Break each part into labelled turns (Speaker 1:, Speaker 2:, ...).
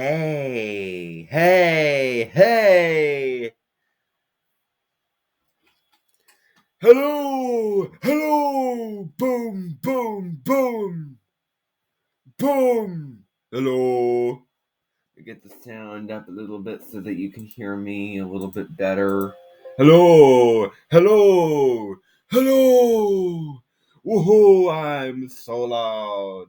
Speaker 1: Hey, hey, hey! Hello, hello, boom, boom, boom, boom. Hello. Get the sound up a little bit so that you can hear me a little bit better. Hello, hello, hello. Woohoo, I'm so loud.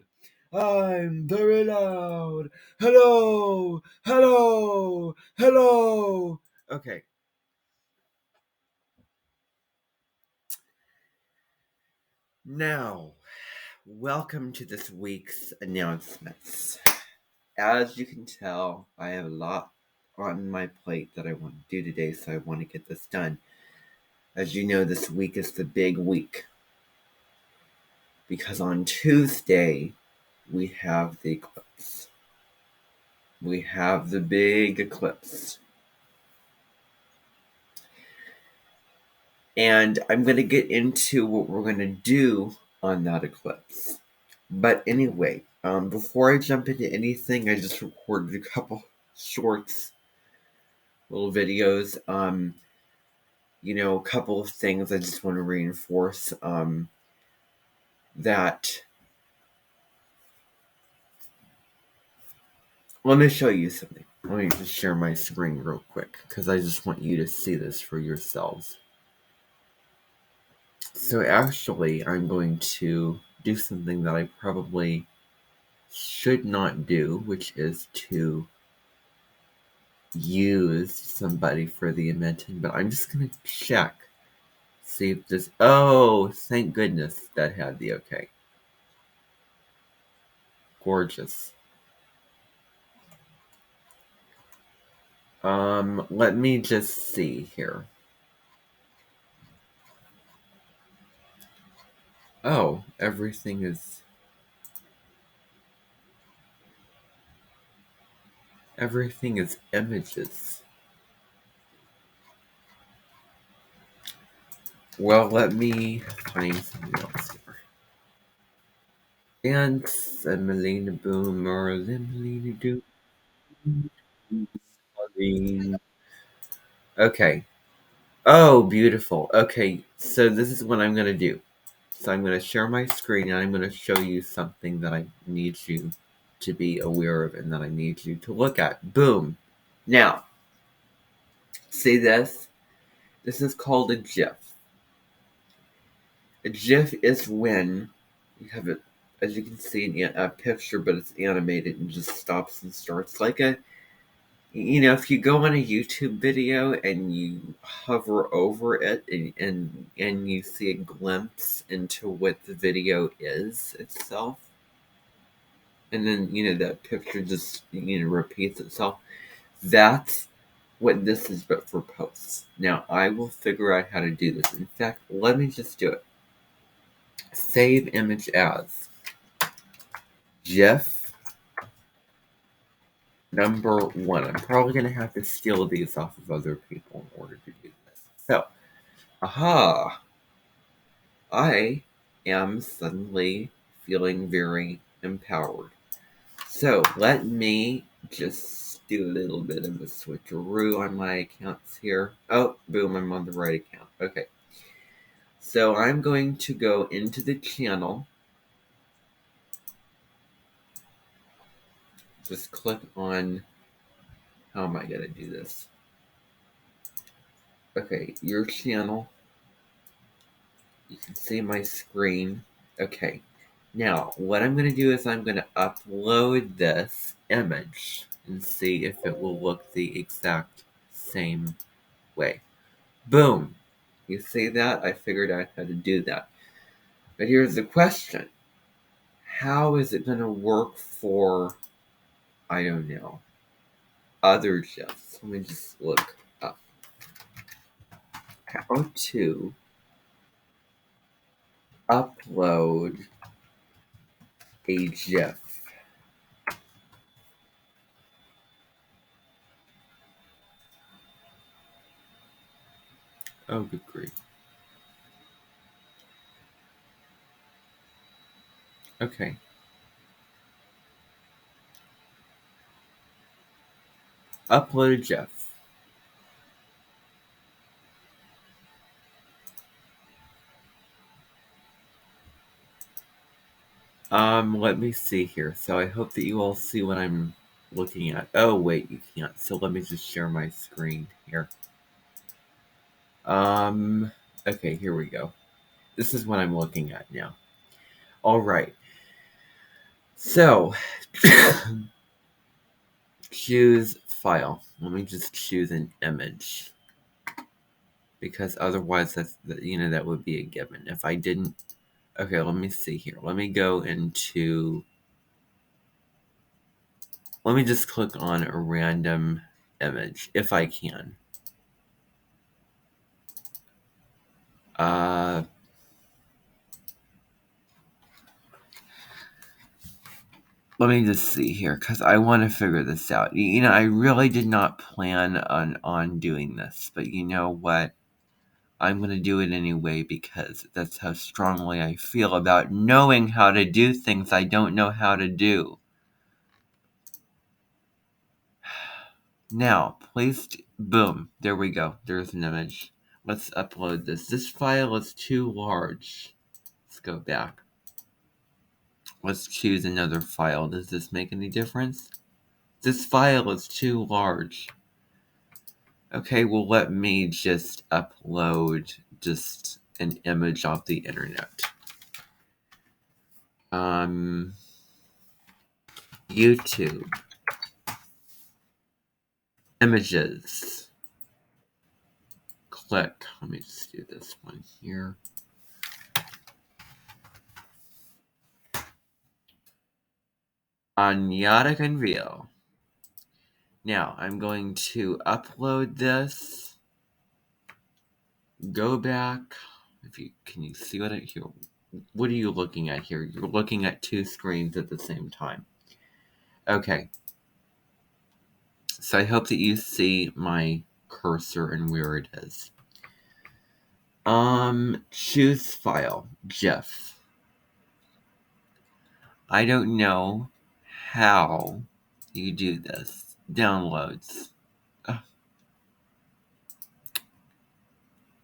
Speaker 1: I'm very loud. Hello, hello, hello. Okay. Now, welcome to this week's announcements. As you can tell, I have a lot on my plate that I want to do today, so I want to get this done. As you know, this week is the big week because on Tuesday we have the eclipse. We have the big eclipse. And I'm going to get into what we're going to do on that eclipse. But anyway, before I jump into anything, I just recorded a couple shorts, little videos. A couple of things I just want to reinforce. That let me show you something. Let me just share my screen real quick because I just want you to see this for yourselves. So actually, I'm going to do something that I probably should not do, which is to use somebody for the invention, but I'm just going to check, see if this, oh, thank goodness that had the okay. Gorgeous. Let me just see here. Oh, everything is images. Well, let me find something else here. Dance, Melina Boomer, Melina Do. Okay. Oh, beautiful. Okay, so this is what I'm going to do. So I'm going to share my screen and I'm going to show you something that I need you to be aware of and that I need you to look at. Boom. Now, see this? This is called a GIF. A GIF is when you have it, as you can see, a picture, but it's animated and just stops and starts like a, if you go on a YouTube video and you hover over it and you see a glimpse into what the video is itself, and then, that picture just, repeats itself, that's what this is, but for posts. Now, I will figure out how to do this. In fact, let me just do it. Save image as GIF number 1. I'm probably going to have to steal these off of other people in order to do this. So, aha! I am suddenly feeling very empowered. So, let me just do a little bit of a switcheroo on my accounts here. Oh, boom, I'm on the right account. Okay. So, I'm going to go into the channel. Just click on, how am I going to do this? Okay, your channel. You can see my screen. Okay. Now, what I'm going to do is I'm going to upload this image and see if it will look the exact same way. Boom. You see that? I figured out how to do that. But here's the question. How is it going to work for, I don't know, other GIFs? Let me just look up. How to upload a GIF. Oh, good grief. Okay. Upload GIF. Let me see here. So I hope that you all see what I'm looking at. Oh, wait, you can't. So let me just share my screen here. Okay, here we go. This is what I'm looking at now. All right. So, choose file. Let me just choose an image. Because otherwise, that would be a given. If I didn't, okay, let me see here. Let me go into, let me just click on a random image, if I can. Let me just see here, because I want to figure this out. I really did not plan on doing this, but you know what? I'm going to do it anyway because that's how strongly I feel about knowing how to do things I don't know how to do. Now, boom, there we go. There's an image. Let's upload this. This file is too large. Let's go back. Let's choose another file. Does this make any difference? This file is too large. Okay, well, let me just upload just an image off the internet. YouTube. Images. Click. Let me just do this one here. Anyata Unreal. Now, I'm going to upload this. Go back. Can you see what here? What are you looking at here? You're looking at two screens at the same time. Okay. So I hope that you see my cursor and where it is. Choose file, GIF. I don't know how you do this. Downloads.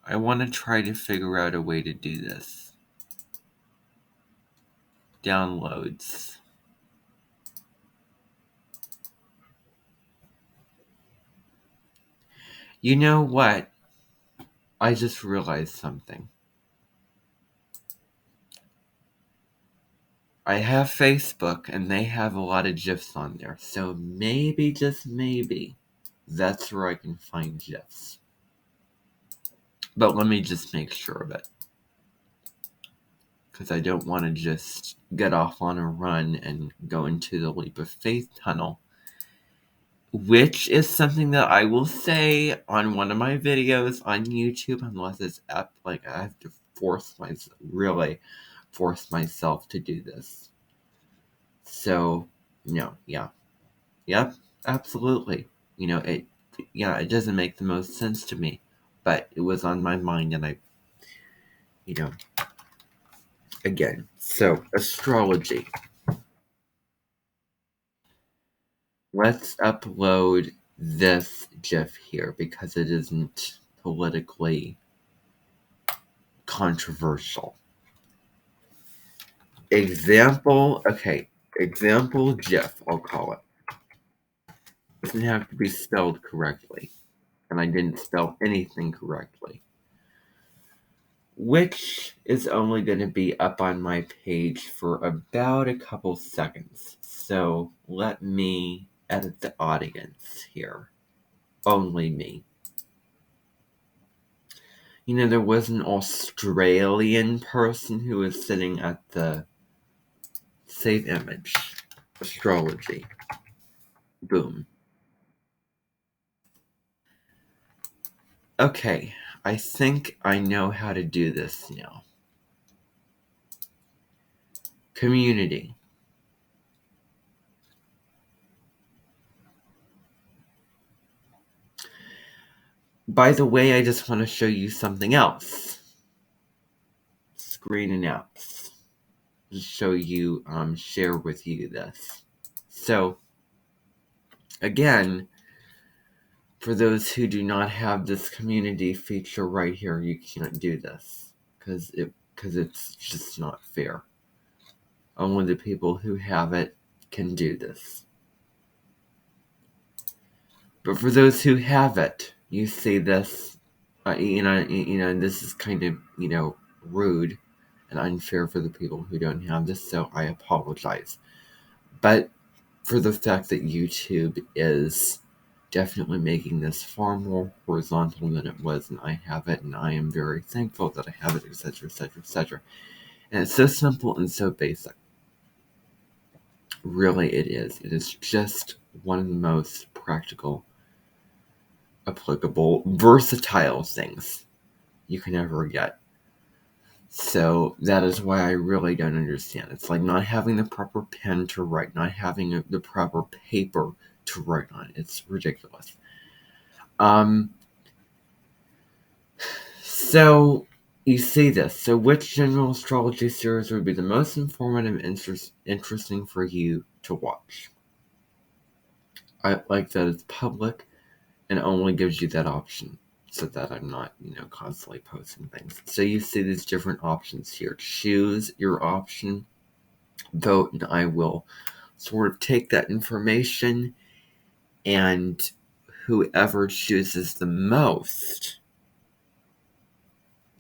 Speaker 1: I want to try to figure out a way to do this. Downloads. You know what? I just realized something. I have Facebook and they have a lot of GIFs on there. So maybe, just maybe, that's where I can find GIFs. But let me just make sure of it. Because I don't want to just get off on a run and go into the leap of faith tunnel. Which is something that I will say on one of my videos on YouTube, unless it's up, like I have to really force myself to do this. So, no, yeah. Yep, absolutely. It doesn't make the most sense to me, but it was on my mind and I, again, so astrology. Let's upload this GIF here because it isn't politically controversial. Example GIF, I'll call it. Doesn't have to be spelled correctly. And I didn't spell anything correctly. Which is only going to be up on my page for about a couple seconds. So let me edit the audience here. Only me. There was an Australian person who was sitting at the save image. Astrology. Boom. Okay, I think I know how to do this now. Community. By the way, I just want to show you something else. Screen and apps. Just show you, share with you this. So, again, for those who do not have this community feature right here, you can't do this because it's just not fair. Only the people who have it can do this. But for those who have it, you see this, this is kind of, rude and unfair for the people who don't have this, so I apologize. But for the fact that YouTube is definitely making this far more horizontal than it was, and I have it, and I am very thankful that I have it, etc., etc., etc. And it's so simple and so basic. Really, it is. It is just one of the most practical, applicable, versatile things you can ever get. So that is why I really don't understand. It's like not having the proper pen to write, not having the proper paper to write on. It's ridiculous. So you see this. So which general astrology series would be the most informative and interesting for you to watch? I like that it's public and only gives you that option so that I'm not, constantly posting things. So you see these different options here. Choose your option, vote, and I will sort of take that information, and whoever chooses the most,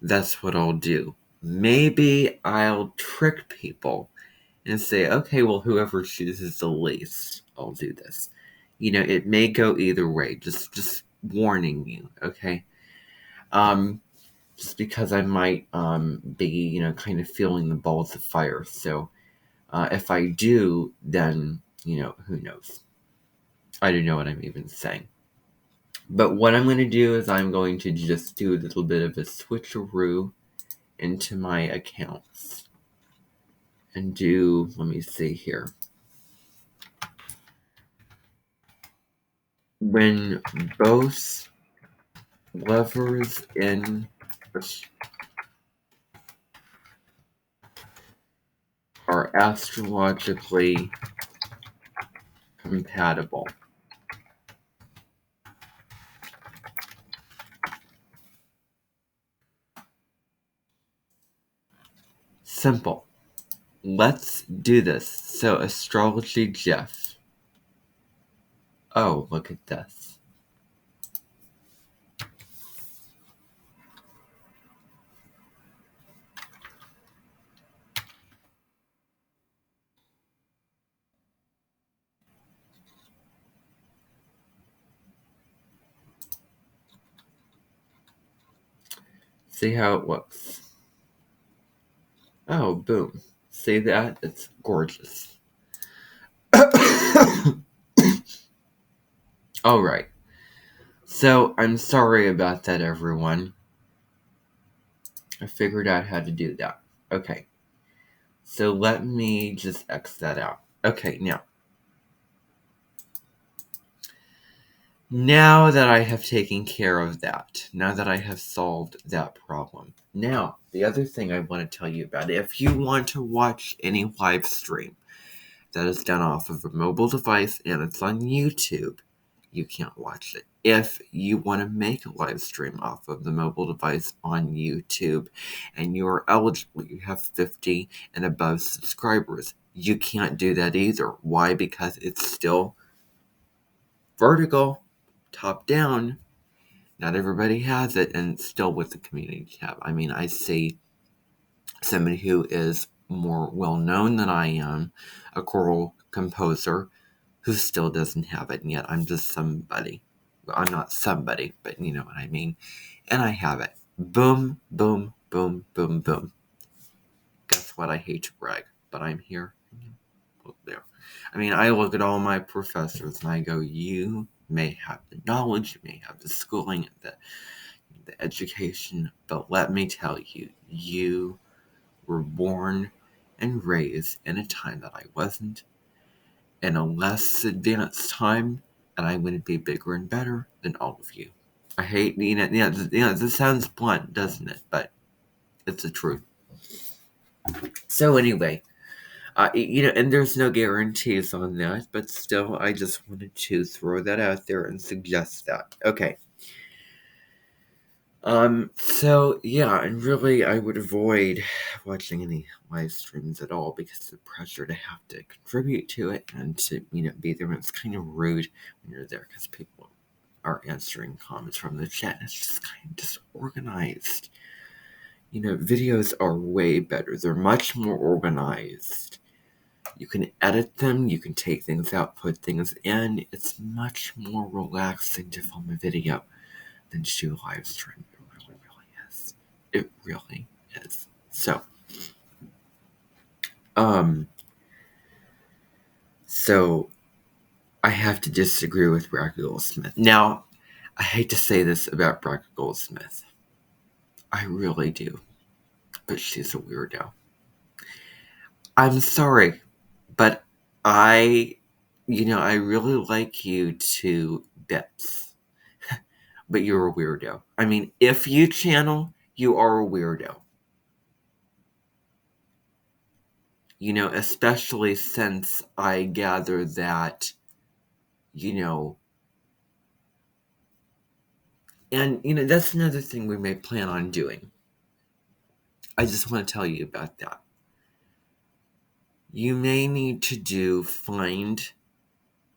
Speaker 1: that's what I'll do. Maybe I'll trick people and say, okay, well, whoever chooses the least, I'll do this. It may go either way. Just warning you, okay? Just because I might be, kind of feeling the balls of fire. So if I do, then, who knows? I don't know what I'm even saying. But what I'm going to do is I'm going to just do a little bit of a switcheroo into my accounts. And do, let me see here. When both levers in are astrologically compatible. Simple. Let's do this. So, Astrology Jeff. Oh, look at this. See how it looks. Oh, boom. See that? It's gorgeous. Alright. So, I'm sorry about that, everyone. I figured out how to do that. Okay. So, let me just X that out. Okay, now that I have taken care of that, now that I have solved that problem, now, the other thing I want to tell you about, if you want to watch any live stream that is done off of a mobile device and it's on YouTube, you can't watch it. If you want to make a live stream off of the mobile device on YouTube and you are eligible, you have 50 and above subscribers, you can't do that either. Why? Because it's still vertical, top down. Not everybody has it, and it's still with the community tab. I mean, I see somebody who is more well known than I am, a choral composer, who still doesn't have it, and yet I'm just somebody. Well, I'm not somebody, but you know what I mean. And I have it. Boom, boom, boom, boom, boom. Guess what? I hate to brag, but I'm here. There. I mean, I look at all my professors and I go, you may have the knowledge, you may have the schooling, the education, but let me tell you, you were born and raised in a time that I wasn't, in a less advanced time, and I'm going to be bigger and better than all of you. I hate, this sounds blunt, doesn't it? But it's the truth. So anyway, And there's no guarantees on that, but still, I just wanted to throw that out there and suggest that. Okay. So yeah, and really I would avoid watching any live streams at all because the pressure to have to contribute to it and to, be there. And it's kind of rude when you're there because people are answering comments from the chat. It's just kind of disorganized. Videos are way better. They're much more organized. You can edit them, you can take things out, put things in. It's much more relaxing to film a video than to do a live stream. It really is. So I have to disagree with Bracke Goldsmith. Now, I hate to say this about Bracke Goldsmith. I really do. But she's a weirdo. I'm sorry, but I really like you to bits. But you're a weirdo. I mean, if you channel, you are a weirdo. Especially since I gather that, and, that's another thing we may plan on doing. I just want to tell you about that. You may need to find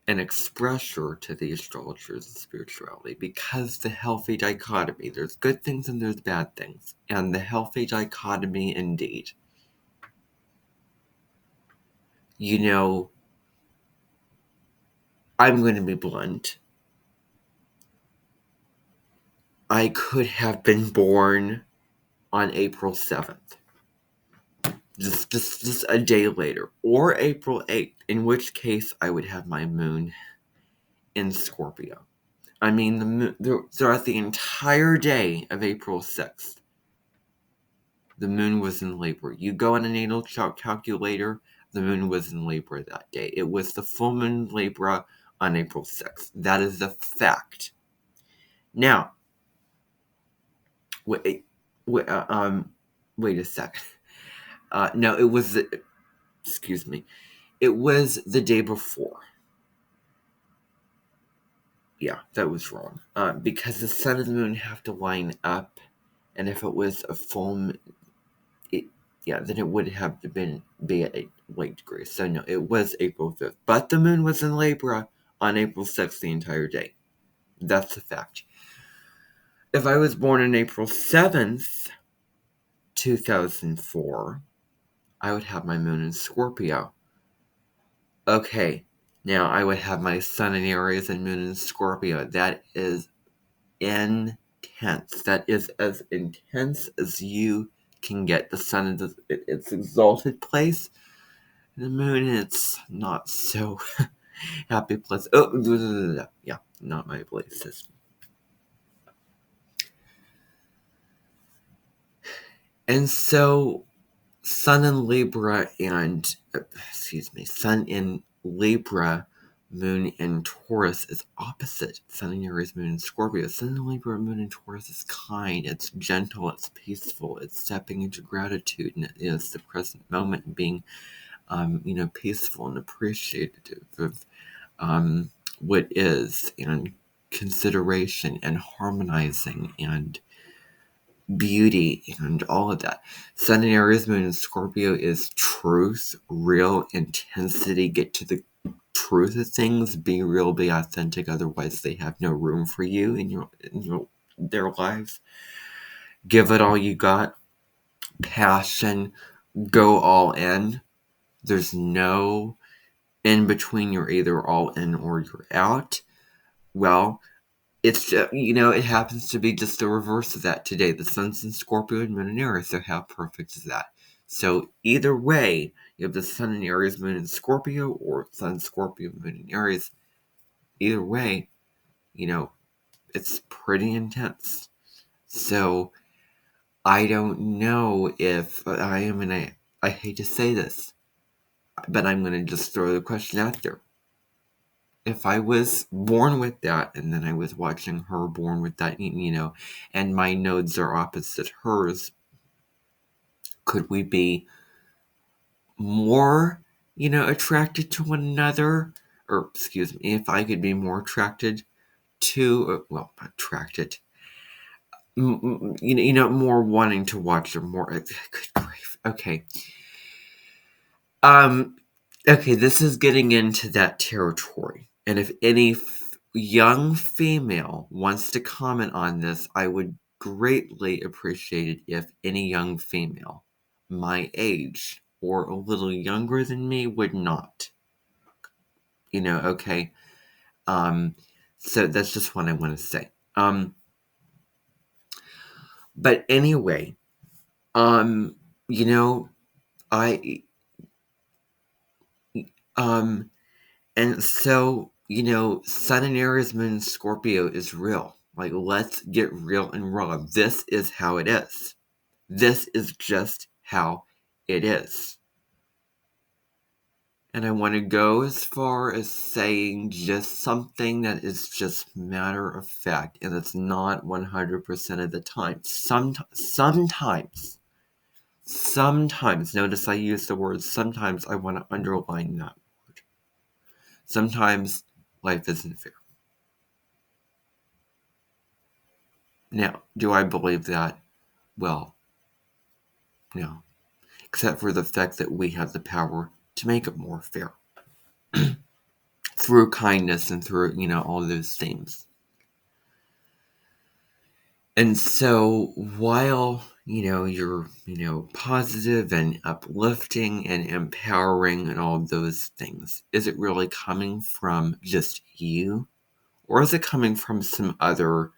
Speaker 1: an expressor to the astrologers and spirituality, because the healthy dichotomy, there's good things and there's bad things, and the healthy dichotomy indeed. I'm going to be blunt. I could have been born on April 7th. Just a day later. Or April 8th, in which case I would have my moon in Scorpio. I mean, the moon, throughout the entire day of April 6th, the moon was in Libra. You go on a natal chart calculator, the moon was in Libra that day. It was the full moon in Libra on April 6th. That is a fact. Now, wait a second. No, it was excuse me. It was the day before. Yeah, that was wrong. Because the sun and the moon have to line up, and if it was a full moon, then it would have be at 8 degrees. So no, it was April 5th. But the moon was in Libra on April 6th the entire day. That's a fact. If I was born on April 7th, 2004, I would have my moon in Scorpio. Okay, now I would have my sun in Aries and moon in Scorpio. That is intense. That is as intense as you can get. The sun is its exalted place. The moon, it's not so happy place. Oh, yeah, not my belief system. And so, sun in Libra and, sun in Libra, moon in Taurus is opposite. Sun in Aries, moon in Scorpio. Sun in Libra, moon in Taurus is kind, it's gentle, it's peaceful, it's stepping into gratitude, and it is the present moment, being, peaceful and appreciative of what is, and consideration and harmonizing and beauty and all of that. Sun in Aries, moon in Scorpio is truth, real intensity. Get to the truth of things. Be real, be authentic. Otherwise, they have no room for you in their lives. Give it all you got. Passion. Go all in. There's no in between. You're either all in or you're out. Well, it's it happens to be just the reverse of that today. The sun's in Scorpio and moon in Aries, so how perfect is that? So either way, you have the sun in Aries, moon in Scorpio, or sun Scorpio, moon in Aries. Either way, it's pretty intense. So I don't know if I hate to say this, but I'm going to just throw the question out there. If I was born with that, and then I was watching her born with that, and my nodes are opposite hers, could we be more attracted to one another, or excuse me, if I could be more attracted to, attracted, more wanting to watch or more, good grief, okay. Okay, this is getting into that territory, and if any young female wants to comment on this, I would greatly appreciate it if any young female my age or a little younger than me would not. Okay. So that's just what I want to say. But anyway, I and so, Sun and Aries Moon Scorpio is real. Like, let's get real and raw. This is how it is. This is just how it is. And I want to go as far as saying just something that is just matter of fact, and it's not 100% of the time. Sometimes, notice I use the word sometimes, I want to underline that word. Sometimes life isn't fair. Now, do I believe that? Well, no. Except for the fact that we have the power to make it more fair. Through kindness and through, all those things. And so while, you're, positive and uplifting and empowering and all those things, is it really coming from just you? Or is it coming from some other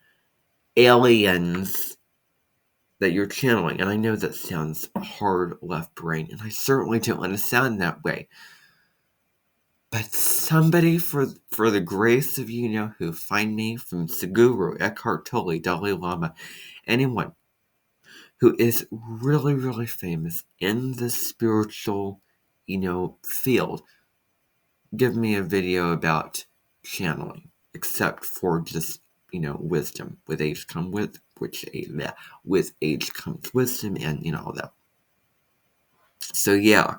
Speaker 1: aliens that you're channeling? And I know that sounds hard left brain, and I certainly don't want to sound that way. But somebody, for the grace of who, find me, from Sadhguru, Eckhart Tolle, Dalai Lama, anyone who is really, really famous in the spiritual, field, give me a video about channeling, except for just, wisdom. With age comes with age comes wisdom, and all that. So yeah,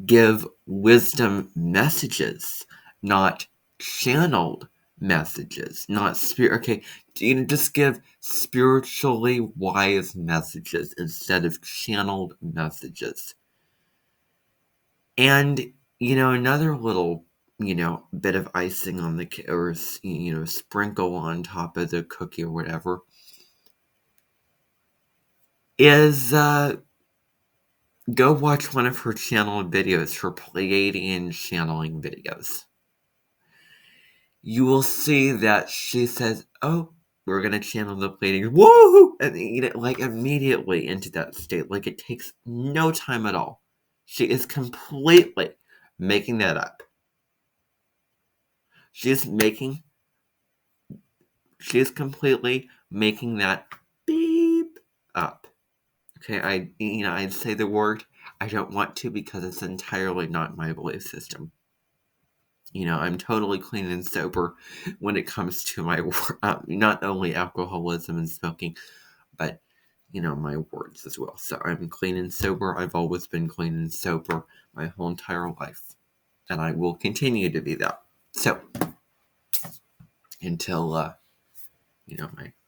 Speaker 1: give wisdom messages, not channeled messages, not okay, just give spiritually wise messages instead of channeled messages. And another little bit of icing on the cake, or sprinkle on top of the cookie or whatever, is go watch one of her channeled videos, her Pleiadian channeling videos. You will see that she says, "Oh, we're gonna channel the Pleiadians, woo!" And like immediately into that state. Like it takes no time at all. She is completely making that up. She is completely making that beep up. Okay, I'd say the word. I don't want to because it's entirely not my belief system. I'm totally clean and sober when it comes to my not only alcoholism and smoking, but my words as well. So I'm clean and sober. I've always been clean and sober my whole entire life, and I will continue to be that. So until my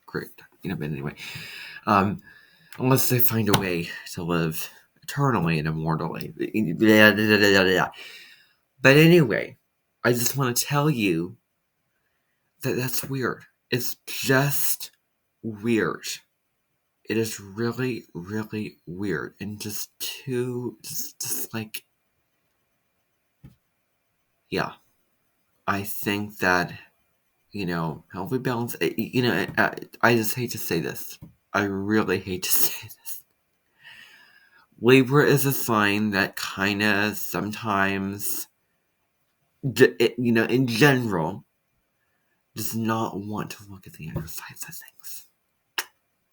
Speaker 1: great but anyway, unless they find a way to live eternally and immortally. But anyway, I just want to tell you that that's weird. It's just weird. It is really, really weird. And just like, yeah. I think that, healthy balance, I just hate to say this. I really hate to say this. Libra is a sign that kind of sometimes, in general, does not want to look at the other sides of things.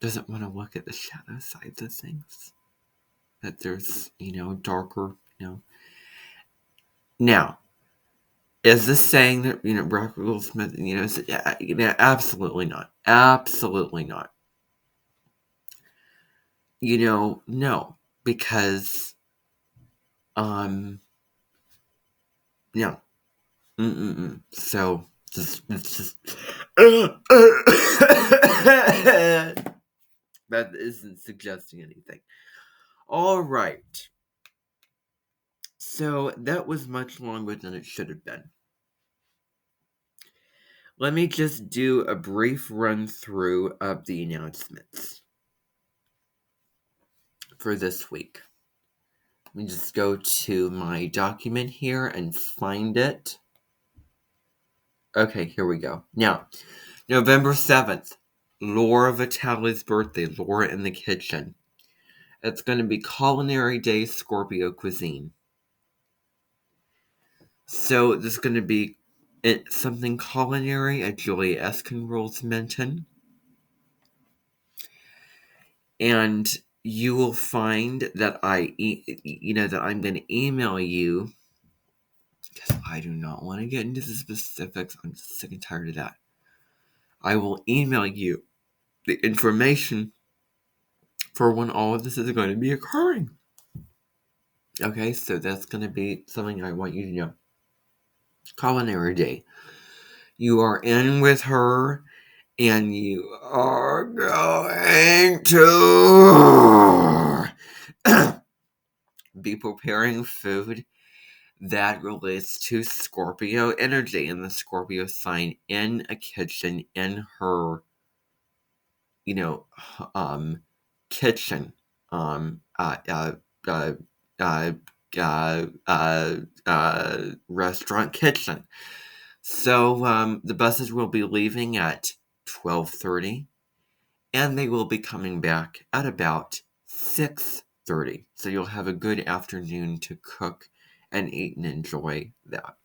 Speaker 1: Doesn't want to look at the shadow sides of things. That there's, darker, Now, is this saying that, Brock Goldsmith, absolutely not. Absolutely not. No, because, Yeah. So, it's just that isn't suggesting anything. All right. So, that was much longer than it should have been. Let me just do a brief run through of the announcements for this week. Let me just go to my document here and find it. Okay, here we go. Now, November 7th, Laura Vitale's birthday, Laura in the Kitchen. It's going to be Culinary Day Scorpio Cuisine. So, there's going to be something culinary at Julia Eskenroll's mention. And you will find that that I'm going to email you, because I do not want to get into the specifics. I'm sick and tired of that. I will email you the information for when all of this is going to be occurring. Okay, so that's going to be something I want you to know. Culinary Day. You are in with her, and you are going to be preparing food that relates to Scorpio energy and the Scorpio sign in a kitchen, in her, kitchen, restaurant kitchen. So the buses will be leaving at 12:30, and they will be coming back at about 6:30. So you'll have a good afternoon to cook and eat and enjoy that.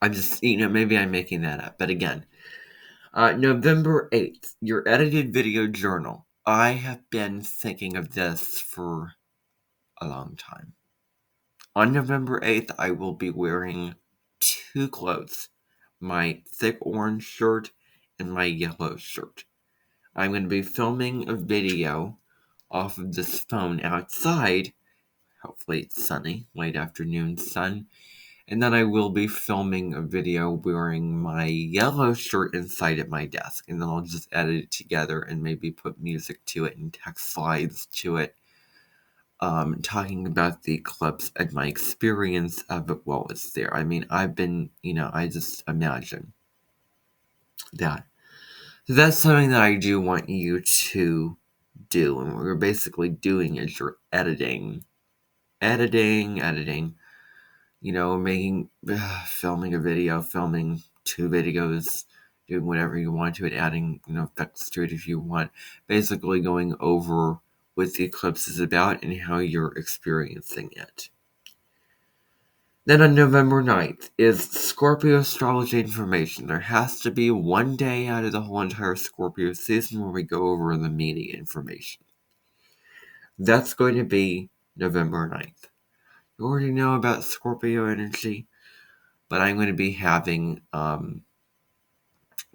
Speaker 1: I'm just, maybe I'm making that up. But again, November 8th, your edited video journal. I have been thinking of this for a long time. On November 8th, I will be wearing two clothes. My thick orange shirt and my yellow shirt. I'm going to be filming a video off of this phone outside. Hopefully it's sunny, late afternoon sun. And then I will be filming a video wearing my yellow shirt inside at my desk. And then I'll just edit it together and maybe put music to it and text slides to it. Talking about the clips and my experience of it while it's there. I mean, I've been, I just imagine that. So that's something that I do want you to do. And what you're basically doing is you're editing, filming a video, filming two videos, doing whatever you want to it, adding, effects to it if you want. Basically going over what the eclipse is about and how you're experiencing it. Then on November 9th is Scorpio astrology information. There has to be one day out of the whole entire Scorpio season where we go over the media information. That's going to be November 9th. You already know about Scorpio energy, but I'm going to be having,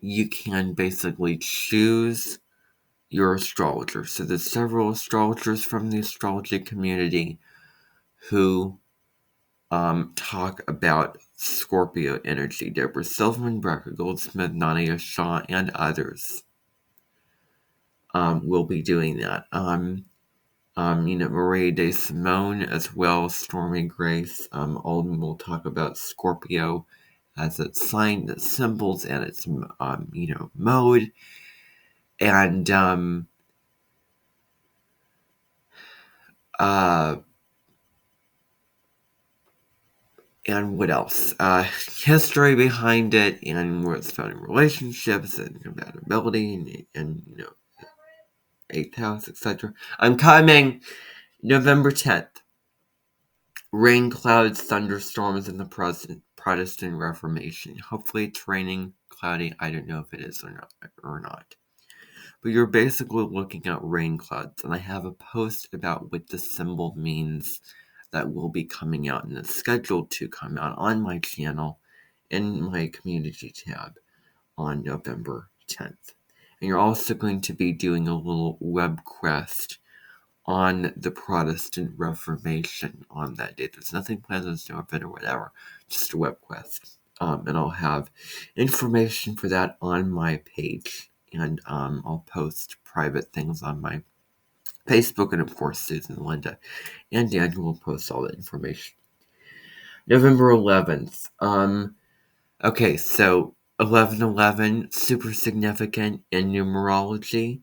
Speaker 1: you can basically choose your astrologer. So there's several astrologers from the astrology community who talk about Scorpio energy. Deborah Silverman, Bracker Goldsmith, Nadia Shaw, and others will be doing that. Maria De Simone as well, Stormy Grace. All of them will talk about Scorpio as its sign, its symbols, and its mode. And and what else? History behind it, and where it's found in relationships and compatibility, and 8th house, etc. I'm coming November 10th. Rain, clouds, thunderstorms in the Protestant Reformation. Hopefully it's raining, cloudy. I don't know if it is or not. But you're basically looking at rain clouds, and I have a post about what the symbol means that will be coming out, and it's scheduled to come out on my channel in my community tab on November 10th. And you're also going to be doing a little web quest on the Protestant Reformation on that date. There's nothing planned on Snowfit or whatever, just a web quest. And I'll have information for that on my page, and I'll post private things on my Facebook, and of course Susan, Linda, and Daniel will post all the information. November 11th. Okay, so 11/11, super significant in numerology.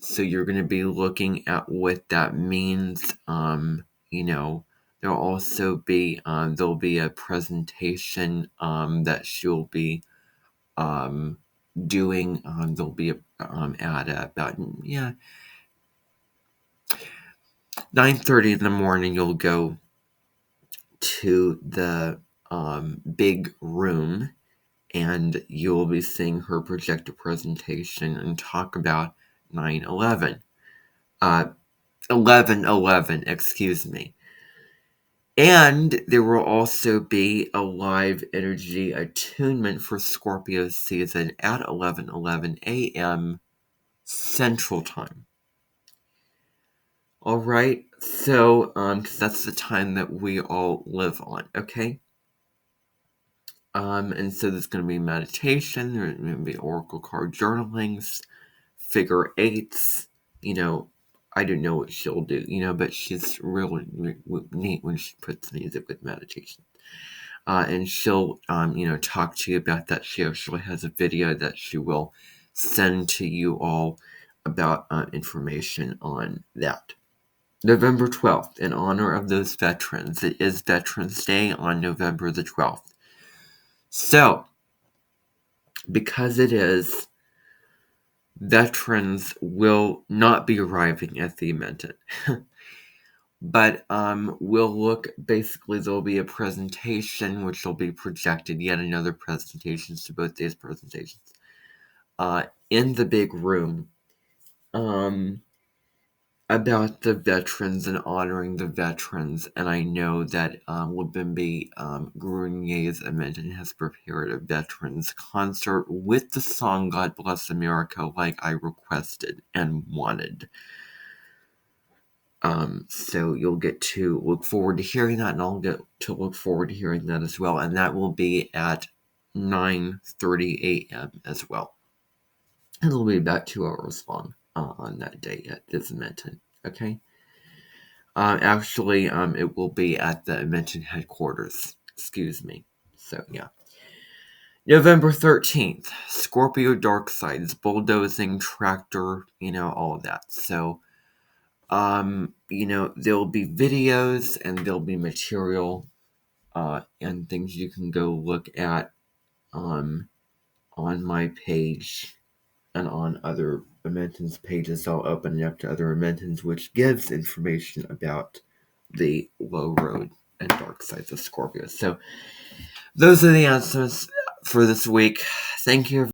Speaker 1: So you're going to be looking at what that means. There'll also be there'll be a presentation that she'll be doing. There'll be at about 9:30 in the morning. You'll go to the big room, and you'll be seeing her project a presentation and talk about 9/11. 11/11, excuse me. And there will also be a live energy attunement for Scorpio season at 11:11 a.m. Central Time. All right, so because that's the time that we all live on, okay? And so there's going to be meditation, there's going to be oracle card journalings, figure eights. I don't know what she'll do, but she's really neat when she puts music with meditation. And she'll, talk to you about that. She actually has a video that she will send to you all about information on that. November 12th, in honor of those veterans. It is Veterans Day on November the 12th. So, because it is, veterans will not be arriving at the Menton. But there'll be a presentation which will be projected, yet another presentation, so both days presentations, in the big room, about the veterans and honoring the veterans. And I know that Wabimbi Grunier's Menton has prepared a veterans concert with the song God Bless America, like I requested and wanted. So you'll get to look forward to hearing that, and I'll get to look forward to hearing that as well. And that will be at 9:30 a.m. as well. It'll be about 2 hours long on that day at Menton. Okay. Actually, it will be at the Menton headquarters. Excuse me. So yeah. November 13th, Scorpio Dark Sides, bulldozing, tractor, all of that. So there'll be videos and there'll be material and things you can go look at on my page and on other Mentons pages. I'll open it up to other Mentons, which gives information about the low road and dark sides of Scorpio. So those are the answers for this week. Thank you.